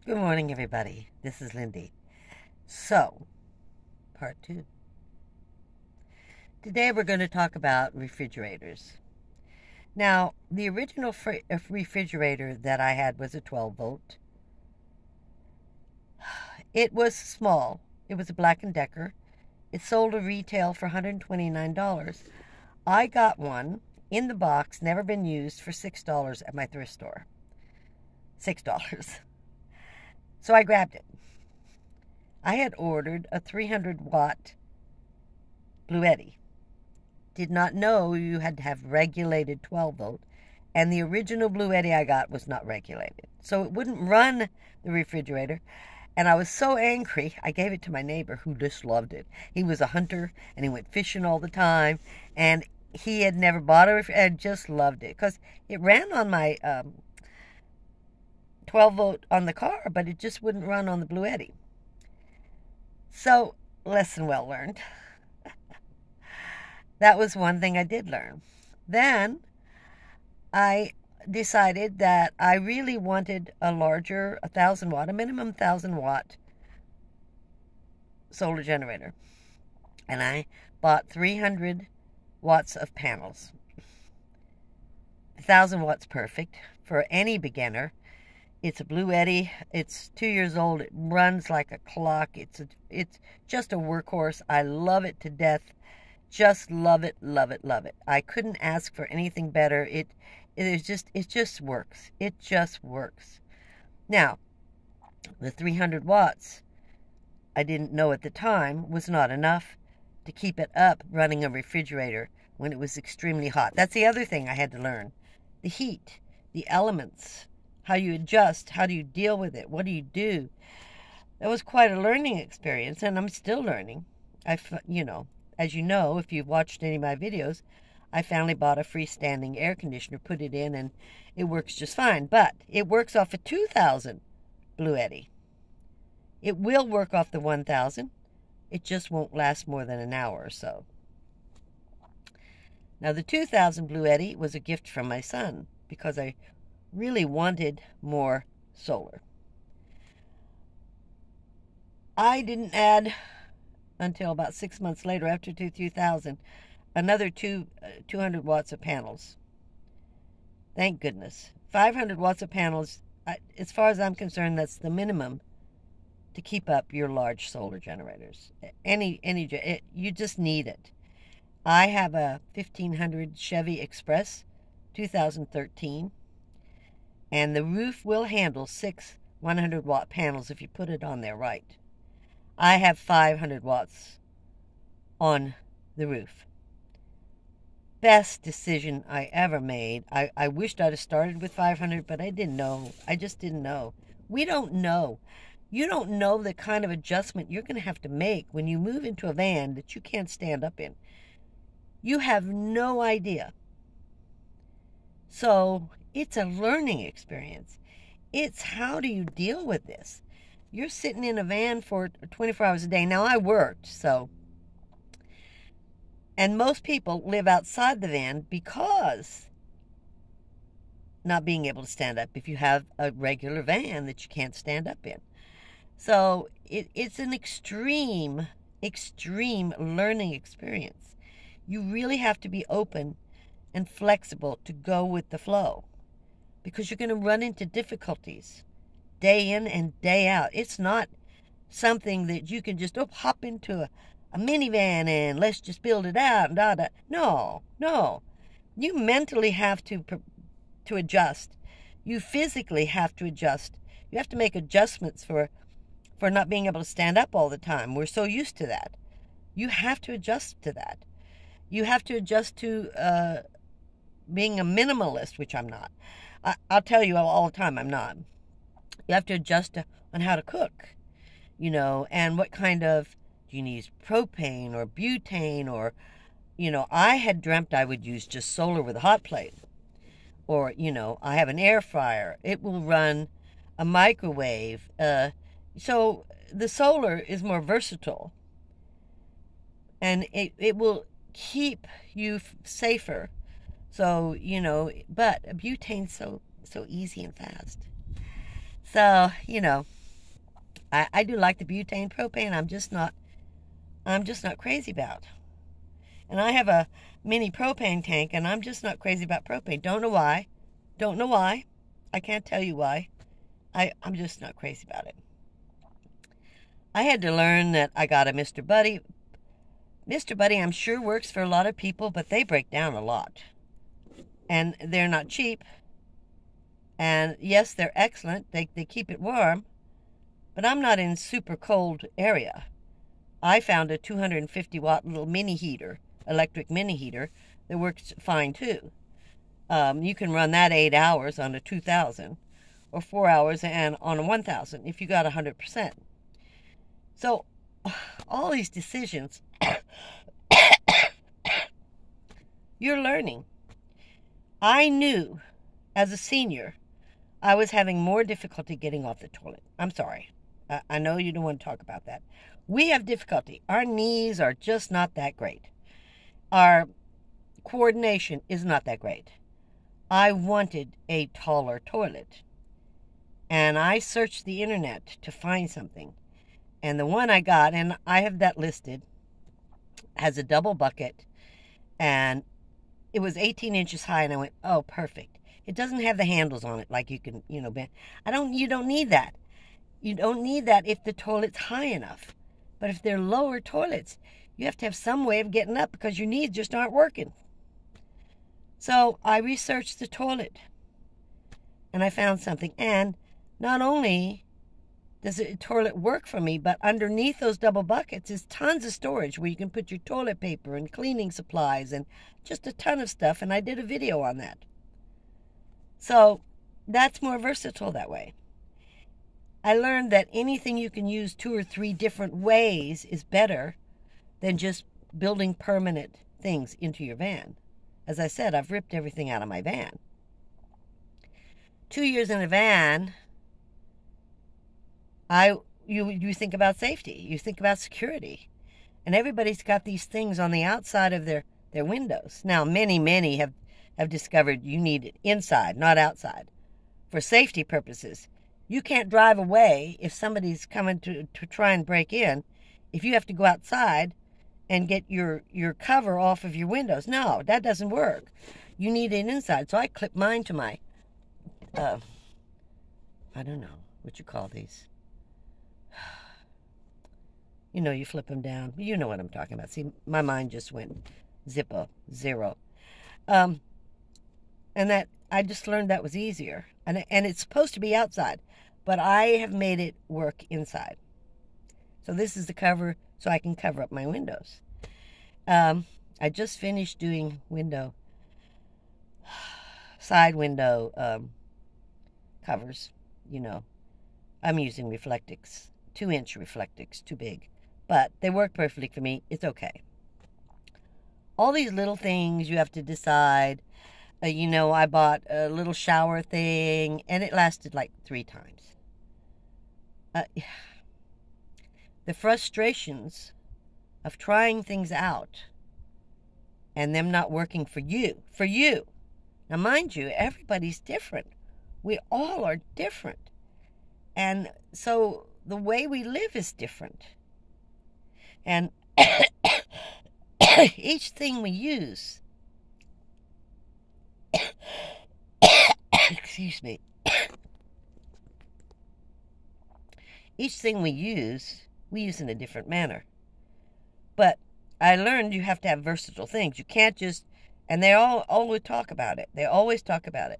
Good morning, everybody. This is Lindy. So, part 2. Today we're going to talk about refrigerators. Now, the original refrigerator that I had was a 12 volt. It was small. It was a Black & Decker. It sold at retail for $129. I got one in the box, never been used, for $6 at my thrift store. $6. So I grabbed it. I had ordered a 300-watt Blvd. Did not know you had to have regulated 12 volt, and the original Blvd I got was not regulated. So it wouldn't run the refrigerator, and I was so angry, I gave it to my neighbor, who just loved it. He was a hunter, and he went fishing all the time, and he had never bought a refrigerator, and just loved it, because it ran on my 12 volt on the car, but it just wouldn't run on the Blvd. So, lesson well learned. That was one thing I did learn. Then I decided that I really wanted a larger 1,000 watt, a minimum 1,000 watt solar generator. And I bought 300 watts of panels. 1,000 watts perfect for any beginner. It's a Blvd. It's 2 years old. It runs like a clock. It's just a workhorse. I love it to death. Just love it, love it, love it. I couldn't ask for anything better. It just works. It just works. Now, the 300 watts, I didn't know at the time, was not enough to keep it up running a refrigerator when it was extremely hot. That's the other thing I had to learn. The heat, the elements, how you adjust, how do you deal with it, what do you do? That was quite a learning experience, and I'm still learning. As you know, if you've watched any of my videos, I finally bought a freestanding air conditioner, put it in, and it works just fine. But it works off a 2,000 Blvd. It will work off the 1,000. It just won't last more than an hour or so. Now, the 2,000 Blvd was a gift from my son because I really wanted more solar. I didn't add until about 6 months later, after 2,000, another 200 watts of panels. Thank goodness. 500 watts of panels, as far as I'm concerned, that's the minimum to keep up your large solar generators. You just need it. I have a 1500 Chevy Express, 2013, and the roof will handle 6 100-watt panels if you put it on there right. I have 500 watts on the roof. Best decision I ever made. I wished I'd have started with 500, but I didn't know. I just didn't know. We don't know. You don't know the kind of adjustment you're going to have to make when you move into a van that you can't stand up in. You have no idea. So it's a learning experience. It's how do you deal with this? You're sitting in a van for 24 hours a day. Now, I worked, and most people live outside the van because not being able to stand up if you have a regular van that you can't stand up in. So it's an extreme learning experience. You really have to be open and flexible to go with the flow because you're going to run into difficulties day in and day out. It's not something that you can just hop into a minivan and let's just build it out. No. You mentally have to adjust. You physically have to adjust. You have to make adjustments for not being able to stand up all the time. We're so used to that. You have to adjust to that. You have to adjust to being a minimalist, which I'm not. I'll tell you all the time I'm not. You have to adjust on how to cook, and what kind of, do you use propane or butane or, I had dreamt I would use just solar with a hot plate. Or, I have an air fryer. It will run a microwave. So the solar is more versatile. And it will keep you safer. So, but butane's so easy and fast. So, I do like the butane. Propane, I'm just not crazy about. And I have a mini propane tank, and I'm just not crazy about propane. Don't know why. Don't know why. I can't tell you why. I'm just not crazy about it. I had to learn that I got a Mr. Buddy. Mr. Buddy, I'm sure, works for a lot of people, but they break down a lot. And they're not cheap. And yes, they're excellent. They keep it warm. But I'm not in super cold area. I found a 250-watt little mini heater, electric mini heater, that works fine too. You can run that 8 hours on a 2000 or 4 hours and on a 1000 if you got 100%. So all these decisions, you're learning. I knew as a senior I was having more difficulty getting off the toilet. I'm sorry. I know you don't want to talk about that. We have difficulty. Our knees are just not that great. Our coordination is not that great. I wanted a taller toilet. And I searched the internet to find something. And the one I got, and I have that listed, has a double bucket. And it was 18 inches high. And I went, oh, perfect. It doesn't have the handles on it like you can, bend. You don't need that. You don't need that if the toilet's high enough. But if they're lower toilets, you have to have some way of getting up because your knees just aren't working. So I researched the toilet. And I found something. And not only does the toilet work for me, but underneath those double buckets is tons of storage where you can put your toilet paper and cleaning supplies and just a ton of stuff. And I did a video on that. So that's more versatile that way. I learned that anything you can use 2 or 3 different ways is better than just building permanent things into your van. As I said, I've ripped everything out of my van. 2 years in a van, you think about safety. You think about security. And everybody's got these things on the outside of their windows. Now, many have discovered you need it inside, not outside, for safety purposes. You can't drive away if somebody's coming to try and break in if you have to go outside and get your cover off of your windows. No, that doesn't work. You need it inside. So I clip mine to my, I don't know what you call these. You flip them down. You know what I'm talking about. See, my mind just went zero. And that I just learned that was easier. And it's supposed to be outside, but I have made it work inside. So this is the cover so I can cover up my windows. I just finished doing side window covers. I'm using Reflectix, 2-inch Reflectix, too big. But they work perfectly for me. It's okay. All these little things you have to decide. I bought a little shower thing, and it lasted like 3 times. The frustrations of trying things out and them not working for you. Now, mind you, everybody's different. We all are different. And so the way we live is different. And each thing we use, excuse me, each thing we use in a different manner. But I learned you have to have versatile things. You can't just, and they always talk about it. They always talk about it.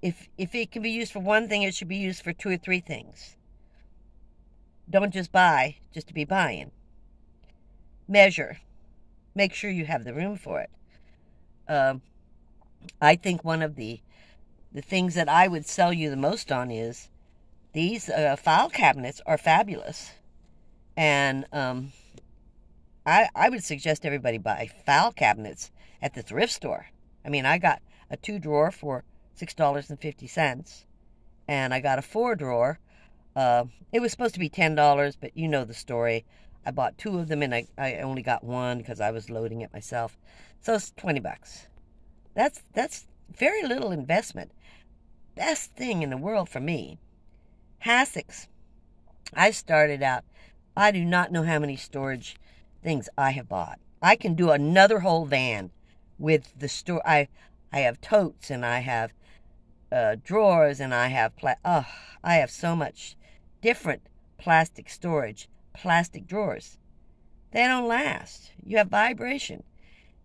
If it can be used for one thing, it should be used for 2 or 3 things. Don't just buy just to be buying. Measure. Make sure you have the room for it. I think one of the things that I would sell you the most on is these file cabinets are fabulous. And I would suggest everybody buy file cabinets at the thrift store. I mean, I got a 2-drawer for $6.50, and I got a 4-drawer. It was supposed to be $10, but you know the story. I bought 2 of them, and I only got 1 because I was loading it myself. So it's $20. That's very little investment. Best thing in the world for me. Hassocks. I started out, I do not know how many storage things I have bought. I can do another whole van with the store. I have totes, and I have drawers, and I have I have so much different plastic storage, plastic drawers. They don't last. You have vibration.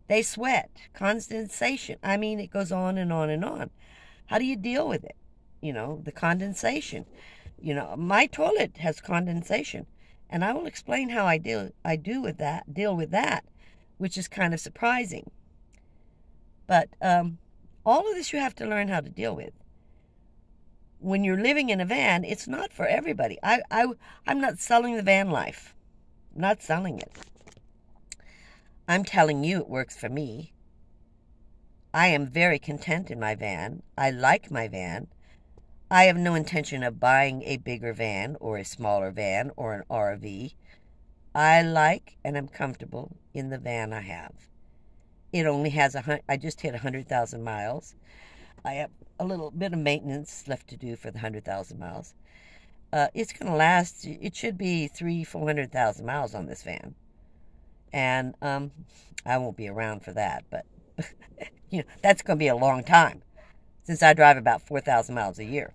They sweat, condensation. I mean, it goes on and on and on. How do you deal with it? You know, the condensation. You know, my toilet has condensation, and I will explain how I deal with that, which is kind of surprising. But all of this you have to learn how to deal with. When you're living in a van, it's not for everybody. I'm not selling the van life. I'm not selling it. I'm telling you it works for me. I am very content in my van. I like my van. I have no intention of buying a bigger van or a smaller van or an RV. I like and am comfortable in the van I have. It only has I just hit 100,000 miles. I have a little bit of maintenance left to do for the 100,000 miles. It's going to last. It should be 400,000 miles on this van. And I won't be around for that, but you know, that's going to be a long time, since I drive about 4,000 miles a year.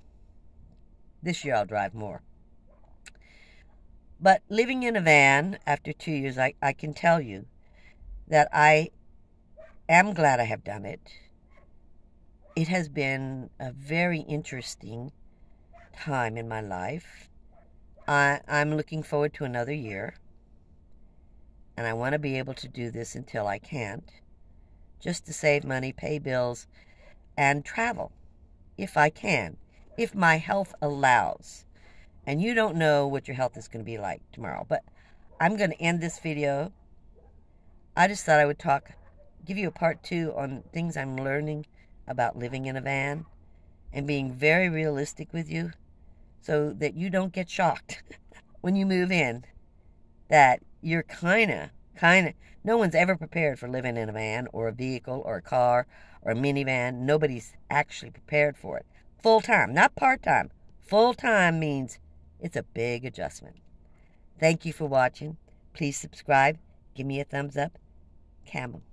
This year I'll drive more. But living in a van after 2 years, I can tell you that I am glad I have done it. It has been a very interesting time in my life. I'm looking forward to another year. And I want to be able to do this until I can't, just to save money, pay bills, and travel, if I can, if my health allows. And you don't know what your health is going to be like tomorrow, but I'm going to end this video. I just thought I would give you a part 2 on things I'm learning about living in a van, and being very realistic with you, so that you don't get shocked when you move in, that you're kind of, no one's ever prepared for living in a van or a vehicle or a car or a minivan. Nobody's actually prepared for it. Full-time, not part-time. Full-time means it's a big adjustment. Thank you for watching. Please subscribe. Give me a thumbs up. Camel.